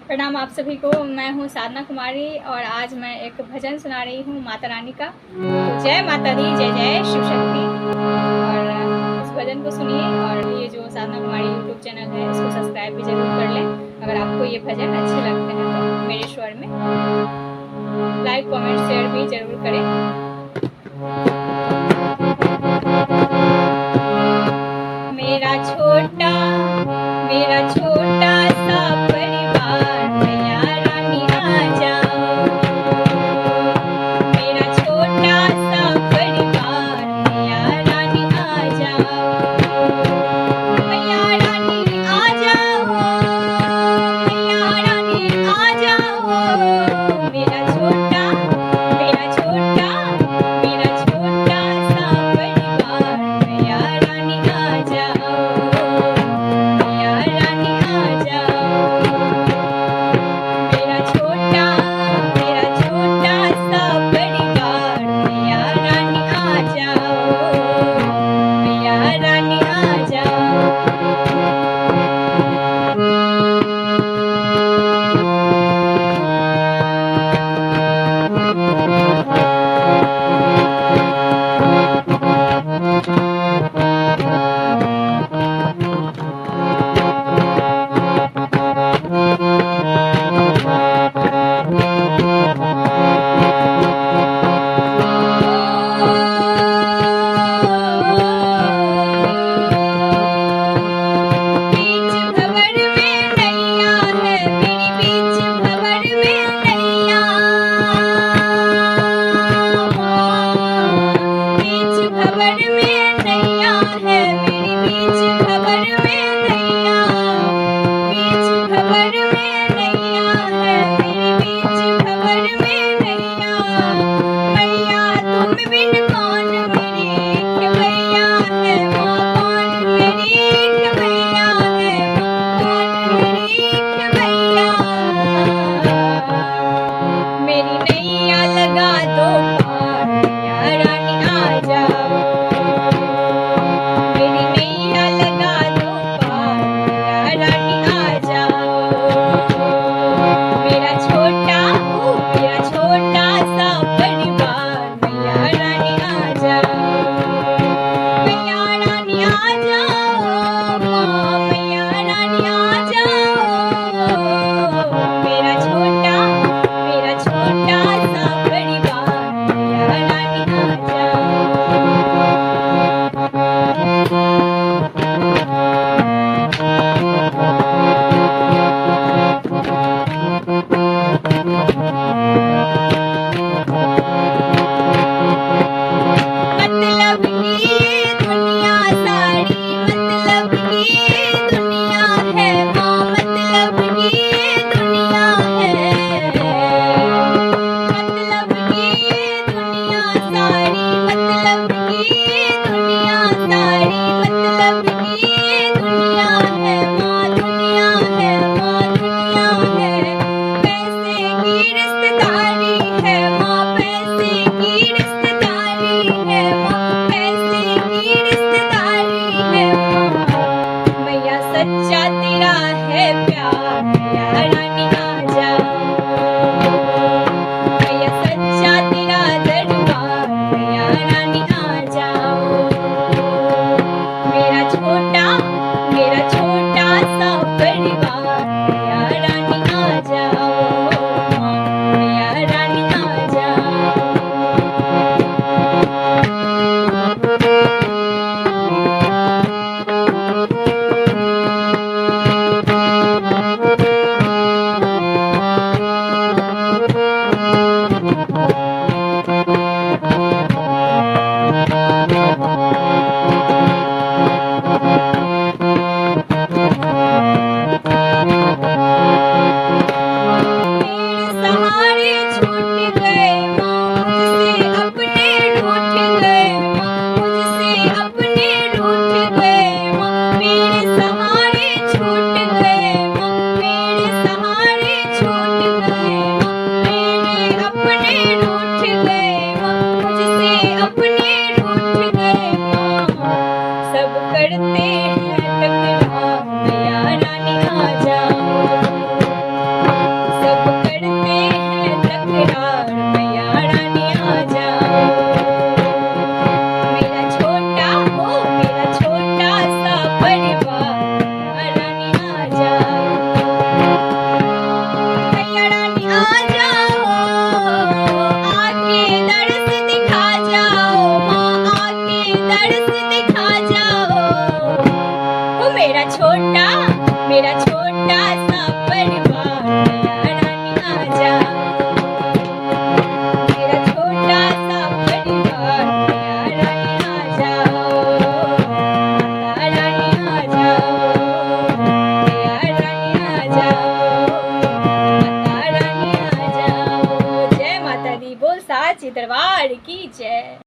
प्रणाम आप सभी को। मैं हूँ साधना कुमारी और आज मैं एक भजन सुना रही हूँ माता रानी का। तो जय माता दी, जय जय शिव शक्ति। और इस भजन को सुनिए और ये जो साधना कुमारी यूट्यूब चैनल है इसको सब्सक्राइब भी जरूर कर लें। अगर आपको ये भजन अच्छे लगते हैं तो मेरे स्वर में लाइक कमेंट शेयर भी जरूर करें। मेरा छोटा सा परिवार मैया रानी आ जाओ। मेरा छोटा सा परिवार मैया रानी आ जाओ। मैया रानी आ जाओ, मैया रानी आ जाओ। मेरा छोटा सा परिवार मैया रानी आ जाओ। मेरी नैया लगा दो पार, मैया रानी आ जाओ। मेरा छोटा